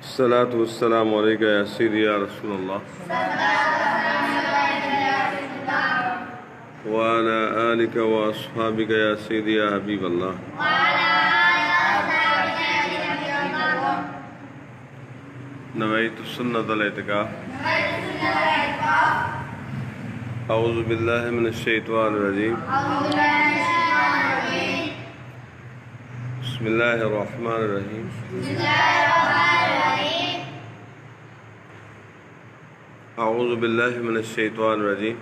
الصلاة والسلام عليك يا سيدي يا رسول الله وعلى آلك وأصحابك يا سيدي يا حبيب الله. نويت سنة الاعتكاف. أعوذ بالله من الشيطان الرجيم. بسم الله الرحمن الرحيم. أعوذ بالله من الشیطان الرجیم.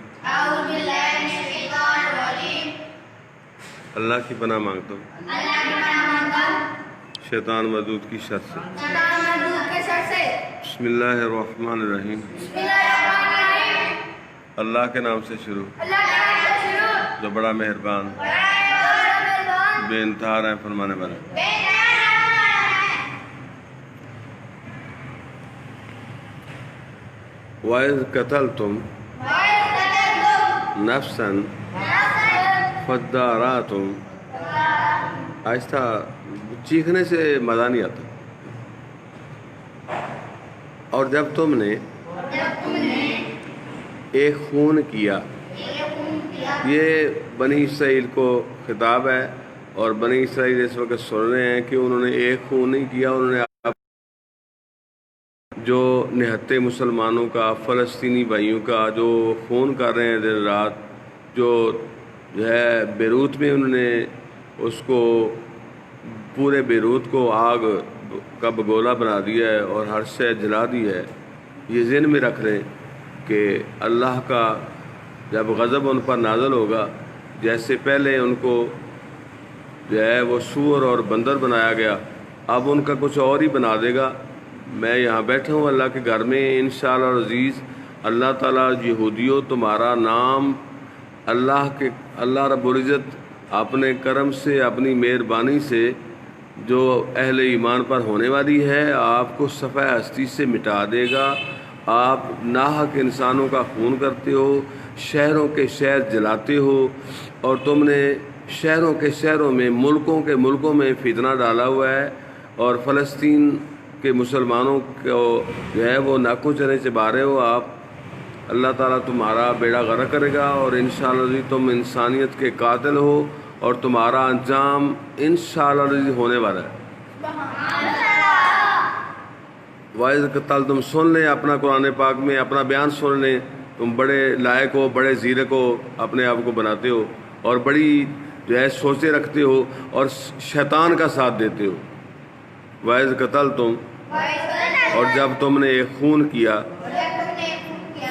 اللہ کی پناہ مانگتا ہوں شیطان مردود کی شر سے. بسم اللہ الرحمن الرحیم. اللہ کے نام سے شروع جو بڑا مہربان بے انتہا رحم فرمانے والا. وَإِذْ قَتَلْتُمْ نَفْسًا فَادَّارَأْتُمْ. آہستہ چیخنے سے مزہ نہیں آتا. اور جب تم نے ایک خون کیا. یہ بنی اسرائیل کو خطاب ہے اور بنی اسرائیل اس وقت سن رہے ہیں کہ انہوں نے ایک خون نہیں کیا. انہوں نے جو نہتے مسلمانوں کا فلسطینی بھائیوں کا جو خون کر رہے ہیں دن رات، جو ہے بیروت میں انہوں نے اس کو پورے بیروت کو آگ کا بگولا بنا دیا ہے اور ہر شے جلا دی ہے. یہ ذہن میں رکھ لیں کہ اللہ کا جب غضب ان پر نازل ہوگا، جیسے پہلے ان کو جو ہے وہ سور اور بندر بنایا گیا، اب ان کا کچھ اور ہی بنا دے گا. میں یہاں بیٹھا ہوں اللہ کے گھر میں انشاءاللہ عزیز. اللہ تعالیٰ یہودیوں تمہارا نام اللہ رب العزت اپنے کرم سے اپنی مہربانی سے جو اہل ایمان پر ہونے والی ہے آپ کو صفحہ ہستی سے مٹا دے گا. آپ ناحق انسانوں کا خون کرتے ہو، شہروں کے شہر جلاتے ہو، اور تم نے شہروں کے شہروں میں ملکوں میں فتنہ ڈالا ہوا ہے اور فلسطین کہ مسلمانوں کو جو ہے وہ ناکو چنے چبا رہے ہو آپ. اللہ تعالیٰ تمہارا بیڑا غرق کرے گا اور انشاءاللہ تم انسانیت کے قاتل ہو اور تمہارا انجام انشاءاللہ ہونے والا ہے. وَإِذْ قَتَلْتُمْ تم سن لیں اپنا قرآن پاک میں اپنا بیان سن لیں. تم بڑے لائق ہو، بڑے زیرک ہو، اپنے آپ کو بناتے ہو اور بڑی جو ہے سوچیں رکھتے ہو اور شیطان کا ساتھ دیتے ہو. وَإِذْ قَتَلْتُمْ اور جب تم نے ایک خون کیا،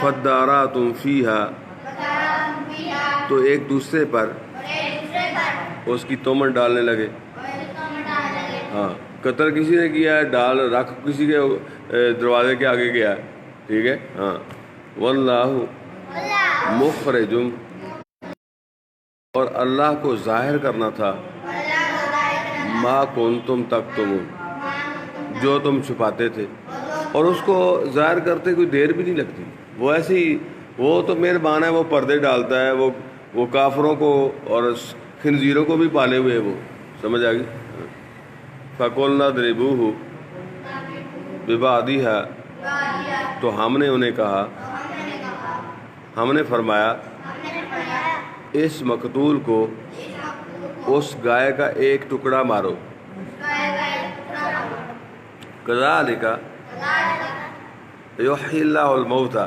فَادَّارَأْتُمْ فِيهَا تو ایک دوسرے پر اس کی تہمت ڈالنے لگے. ہاں، قتل کسی نے کیا ہے، ڈال رکھ کسی کے دروازے کے آگے گیا ہے. ٹھیک ہے. ہاں. وَاللَّهُ مُخْرِجٌ اور اللہ کو ظاہر کرنا تھا مَا كُنْتُمْ تَكْتُمُونَ جو تم چھپاتے تھے، اور اس کو ظاہر کرتے کوئی دیر بھی نہیں لگتی. وہ ایسی وہ تو مہربان ہے، وہ پردے ڈالتا ہے، وہ کافروں کو اور خنزیروں کو بھی پالے ہوئے. وہ سمجھ آ گئی. فَقُلْنَا اضْرِبُوهُ بِبَعْضِهَا تو ہم نے انہیں کہا، ہم نے فرمایا اس مقتول کو اس گائے کا ایک ٹکڑا مارو. کذالک یحیی اللہ الموتى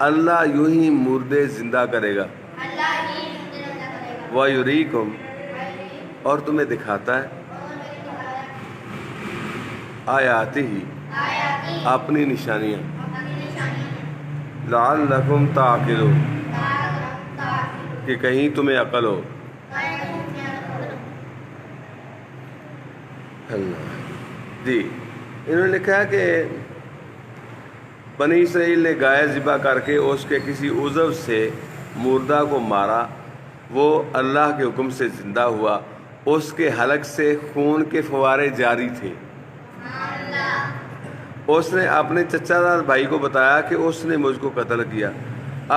اللہ یوں ہی مردے زندہ کرے گا. وَیُریکم اور تمہیں دکھاتا ہے آیاتہ اپنی نشانیاں. لعلکم تعقلون کہ کہیں تمہیں عقل ہو. اللہ جی. انہوں نے لکھا ہے کہ بنی اسرائیل نے گائے ذبح کر کے اس کے کسی عضو سے مردہ کو مارا. وہ اللہ کے حکم سے زندہ ہوا. اس کے حلق سے خون کے فوارے جاری تھے. اس نے اپنے چچا دار بھائی کو بتایا کہ اس نے مجھ کو قتل کیا.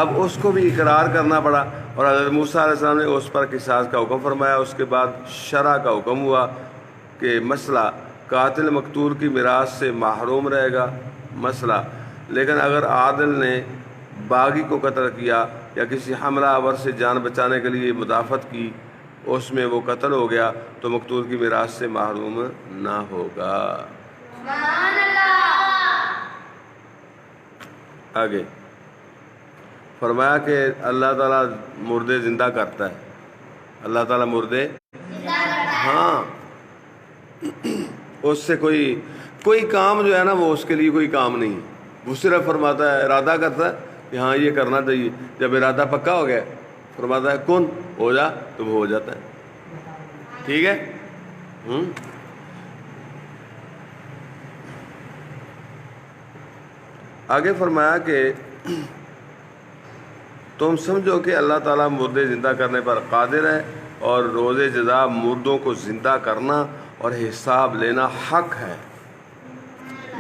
اب اس کو بھی اقرار کرنا پڑا اور حضرت موسیٰ علیہ السلام نے اس پر قصاص کا حکم فرمایا. اس کے بعد شرع کا حکم ہوا کہ مسئلہ قاتل مقتول کی میراث سے محروم رہے گا. مسئلہ: لیکن اگر عادل نے باغی کو قتل کیا یا کسی حملہ آور سے جان بچانے کے لیے مدافعت کی، اس میں وہ قتل ہو گیا تو مقتول کی میراث سے محروم نہ ہوگا. آگے فرمایا کہ اللہ تعالیٰ مردے زندہ کرتا ہے. اللہ تعالیٰ مردے، ہاں، اس سے کوئی کام جو ہے نا وہ اس کے لیے کوئی کام نہیں. وہ صرف فرماتا ہے، ارادہ کرتا ہے کہ ہاں یہ کرنا چاہیے. جب ارادہ پکا ہو گیا فرماتا ہے کن ہو جا تو وہ ہو جاتا ہے. ٹھیک ہے. آگے فرمایا کہ تم سمجھو کہ اللہ تعالیٰ مردے زندہ کرنے پر قادر ہے اور روز جزا مردوں کو زندہ کرنا اور حساب لینا حق ہے.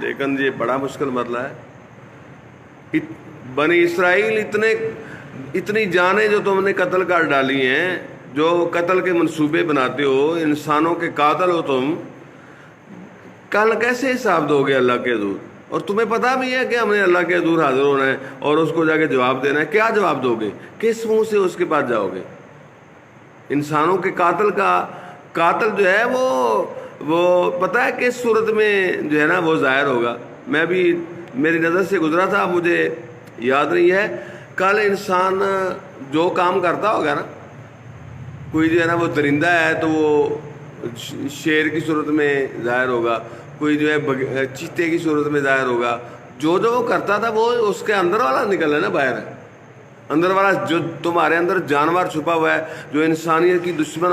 لیکن یہ بڑا مشکل مسئلہ ہے. بنی اسرائیل اتنی جانیں جو تم نے قتل کر ڈالی ہیں، جو قتل کے منصوبے بناتے ہو، انسانوں کے قاتل ہو تم، کل کیسے حساب دو گے اللہ کے حضور؟ اور تمہیں پتہ بھی ہے کہ ہم نے اللہ کے حضور حاضر ہونا ہے اور اس کو جا کے جواب دینا ہے. کیا جواب دو گے؟ کس منہ سے اس کے پاس جاؤ گے؟ انسانوں کے قاتل جو ہے وہ پتہ ہے کس صورت میں جو ہے نا وہ ظاہر ہوگا. میں بھی میری نظر سے گزرا تھا، مجھے یاد نہیں ہے. کل انسان جو کام کرتا ہوگا نا، کوئی جو ہے نا وہ درندہ ہے تو وہ شیر کی صورت میں ظاہر ہوگا، کوئی جو ہے چیتے کی صورت میں ظاہر ہوگا. جو وہ کرتا تھا وہ اس کے اندر والا نکل ہے نا باہر ہے. اندر والا جو تمہارے اندر جانور چھپا ہوا ہے، جو انسانیت کی دشمن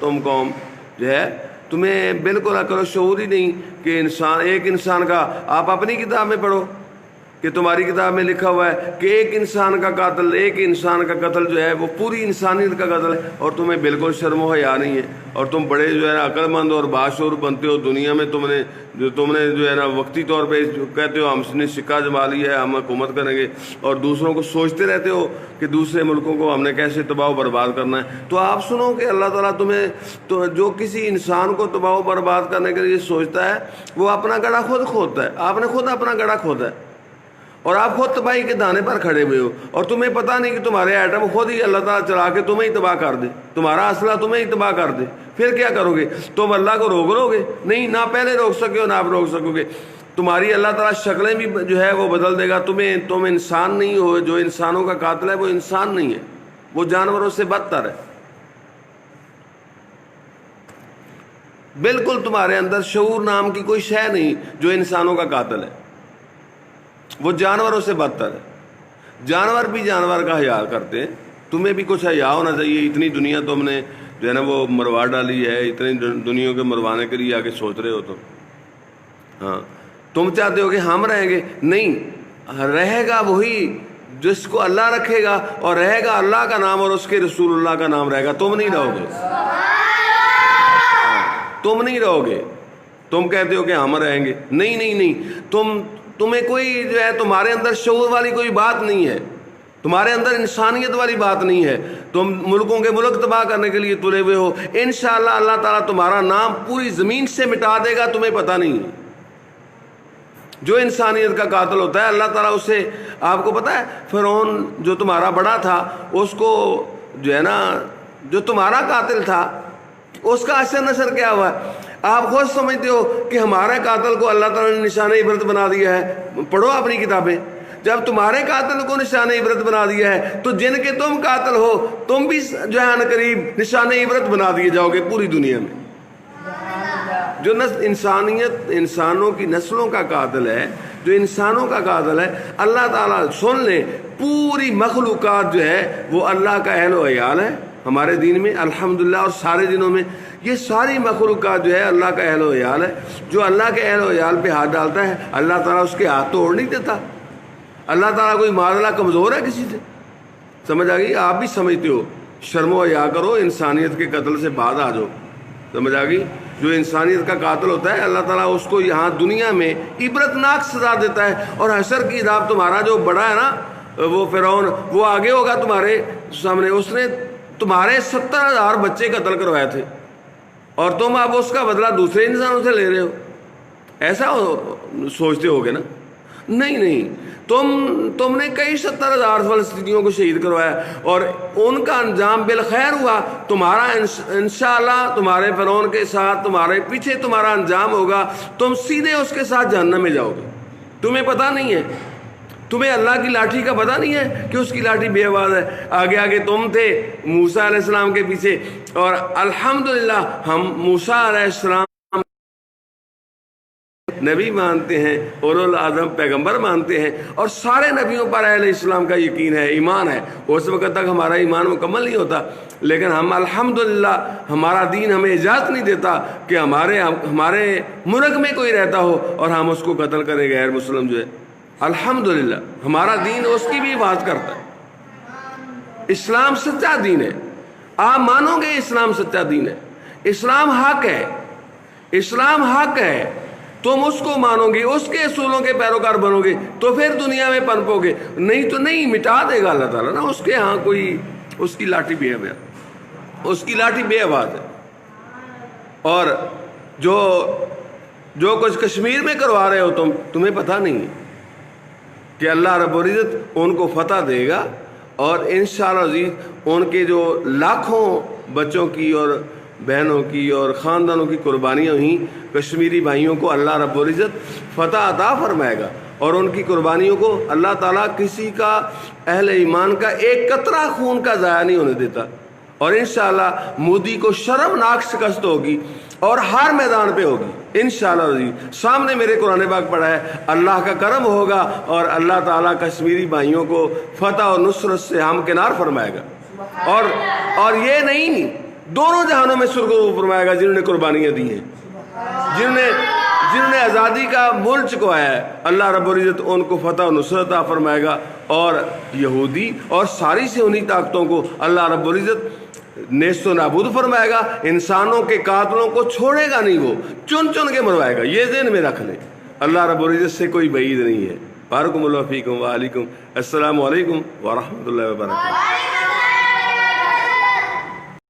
تم قوم جو ہے، تمہیں بالکل عقل و شعور ہی نہیں کہ ایک انسان کا. آپ اپنی کتاب میں پڑھو کہ تمہاری کتاب میں لکھا ہوا ہے کہ ایک انسان کا قتل جو ہے وہ پوری انسانیت کا قتل ہے، اور تمہیں بالکل شرم و حیا نہیں ہے. اور تم بڑے جو ہے نا عقل مند اور باشعور بنتے ہو دنیا میں. تم نے جو ہے نا وقتی طور پہ کہتے ہو ہم نے سکہ جما لیا ہے، ہم حکومت کریں گے، اور دوسروں کو سوچتے رہتے ہو کہ دوسرے ملکوں کو ہم نے کیسے تباہ و برباد کرنا ہے. تو آپ سنو کہ اللہ تعالیٰ تمہیں جو کسی انسان کو تباہ و برباد کرنے کے لیے سوچتا ہے وہ اپنا گڑھا خود کھودتا ہے. آپ نے خود اپنا گڑھا کھودا ہے اور آپ خود تباہی کے دانے پر کھڑے ہوئے ہو، اور تمہیں پتہ نہیں کہ تمہارے ایٹم خود ہی اللہ تعالیٰ چلا کے تمہیں ہی تباہ کر دے، تمہارا اسلحہ تمہیں ہی تباہ کر دے. پھر کیا کرو گے؟ تم اللہ کو روک گے؟ نہیں، نہ پہلے روک سکے ہو نہ آپ روک سکو گے. تمہاری اللہ تعالیٰ شکلیں بھی جو ہے وہ بدل دے گا. تم انسان نہیں ہو. جو انسانوں کا قاتل ہے وہ انسان نہیں ہے، وہ جانوروں سے بدتر ہے. بالکل تمہارے اندر شعور نام کی کوئی شے نہیں. جو انسانوں کا قاتل ہے وہ جانوروں سے بدتر ہے. جانور بھی جانور کا حیا کرتے ہیں. تمہیں بھی کچھ حیا ہونا چاہیے. اتنی دنیا تم نے جو ہے نا وہ مروا ڈالی ہے، اتنی دنیا کے مروانے کے لیے آگے سوچ رہے ہو تم. ہاں، تم چاہتے ہو کہ ہم رہیں گے؟ نہیں، رہے گا وہی جس کو اللہ رکھے گا، اور رہے گا اللہ کا نام اور اس کے رسول اللہ کا نام رہے گا. تم نہیں رہو گے. تم نہیں رہو گے. تم کہتے ہو کہ ہم رہیں گے. نہیں، تمہیں کوئی جو ہے تمہارے اندر شعور والی کوئی بات نہیں ہے، تمہارے اندر انسانیت والی بات نہیں ہے. تم ملکوں کے ملک تباہ کرنے کے لیے تلے ہوئے ہو. انشاءاللہ اللہ تعالیٰ تمہارا نام پوری زمین سے مٹا دے گا، تمہیں پتہ نہیں ہے. جو انسانیت کا قاتل ہوتا ہے اللہ تعالیٰ اسے، آپ کو پتہ ہے فرعون جو تمہارا بڑا تھا، اس کو جو ہے نا جو تمہارا قاتل تھا اس کا اثر نشر کیا ہوا ہے؟ آپ خود سمجھتے ہو کہ ہمارے قاتل کو اللہ تعالیٰ نے نشان عبرت بنا دیا ہے. پڑھو اپنی کتابیں. جب تمہارے قاتل کو نشان عبرت بنا دیا ہے تو جن کے تم قاتل ہو تم بھی جو ہے قریب نشان عبرت بنا دیے جاؤ گے پوری دنیا میں. جو انسانوں کی نسلوں کا قاتل ہے، جو انسانوں کا قاتل ہے، اللہ تعالیٰ سن لے پوری مخلوقات جو ہے وہ اللہ کا اہل و عیال ہے. ہمارے دین میں الحمدللہ اور سارے دنوں میں یہ ساری مخلوقات جو ہے اللہ کا اہل و عیال ہے. جو اللہ کے اہل و عیال پہ ہاتھ ڈالتا ہے اللہ تعالیٰ اس کے ہاتھ توڑ نہیں دیتا. اللہ تعالیٰ کوئی معاملہ کمزور ہے کسی سے؟ سمجھ آ گئی؟ آپ بھی سمجھتے ہو. شرم و حیا کرو، انسانیت کے قتل سے بعد آ جاؤ. سمجھ آ گئی؟ جو انسانیت کا قاتل ہوتا ہے اللہ تعالیٰ اس کو یہاں دنیا میں عبرتناک سزا دیتا ہے، اور حشر کی عذاب تمہارا جو بڑا ہے نا وہ فرعون، وہ آگے ہوگا تمہارے سامنے. اس نے تمہارے 70,000 بچے قتل کروائے تھے، اور تم اب اس کا بدلہ دوسرے انسانوں سے لے رہے ہو. ایسا سوچتے ہوگے نا؟ نہیں، تم نے کئی 70,000 فلسطینیوں کو شہید کروایا اور ان کا انجام بالخیر ہوا. تمہارا انشاءاللہ تمہارے فرعون کے ساتھ تمہارے پیچھے تمہارا انجام ہوگا، تم سیدھے اس کے ساتھ جہنم میں جاؤ گے. تمہیں پتہ نہیں ہے، تمہیں اللہ کی لاٹھی کا پتہ نہیں ہے کہ اس کی لاٹھی بے آواز ہے. آگے تم تھے موسیٰ علیہ السلام کے پیچھے، اور الحمدللہ ہم موسیٰ علیہ السلام نبی مانتے ہیں، اولو العزم پیغمبر مانتے ہیں، اور سارے نبیوں پر اہل اسلام کا یقین ہے، ایمان ہے. اس وقت تک ہمارا ایمان مکمل نہیں ہوتا، لیکن ہم الحمدللہ ہمارا دین ہمیں اجازت نہیں دیتا کہ ہمارے ملک میں کوئی رہتا ہو اور ہم اس کو قتل کریں غیر مسلم جو ہے. الحمدللہ ہمارا دین اس کی بھی حفاظت کرتا ہے. اسلام سچا دین ہے، آپ مانو گے اسلام سچا دین ہے، اسلام حق ہے، اسلام حق ہے. تم اس کو مانو گے، اس کے اصولوں کے پیروکار بنو گے تو پھر دنیا میں پنپو گے، نہیں تو نہیں. مٹا دے گا اللہ تعالیٰ نا. اس کے ہاں کوئی اس کی لاٹھی بے آواز ہے. اور جو کچھ کشمیر میں کروا رہے ہو تمہیں پتہ نہیں کہ اللہ رب العزت ان کو فتح دے گا، اور انشاءاللہ عزیز ان کے جو لاکھوں بچوں کی اور بہنوں کی اور خاندانوں کی قربانیاں ہوئیں، کشمیری بھائیوں کو اللہ رب العزت فتح عطا فرمائے گا، اور ان کی قربانیوں کو اللہ تعالیٰ کسی کا اہل ایمان کا ایک قطرہ خون کا ضائع نہیں ہونے دیتا. اور انشاءاللہ مودی کو شرمناک شکست ہوگی اور ہر میدان پہ ہوگی انشاءاللہ عزیز. سامنے میرے قرآن پاک پڑھا ہے، اللہ کا کرم ہوگا اور اللہ تعالیٰ کشمیری بھائیوں کو فتح اور نصرت سے ہمکنار فرمائے گا. اور یہ نہیں، دونوں جہانوں میں سرخرو فرمائے گا جنہوں نے قربانیاں دی ہیں، جنہوں نے آزادی کا مول چکوایا ہے. اللہ رب العزت ان کو فتح و نصرت عطا فرمائے گا، اور یہودی اور ساری صہیونی طاقتوں کو اللہ رب العزت نیست و نابود فرمائے گا. انسانوں کے قاتلوں کو چھوڑے گا نہیں، وہ چن کے مروائے گا. یہ ذہن میں رکھ لیں، اللہ رب العزت سے کوئی بعید نہیں ہے. بارک اللہ فیکم وعلیکم السلام علیکم ورحمۃ اللہ وبرکاتہ.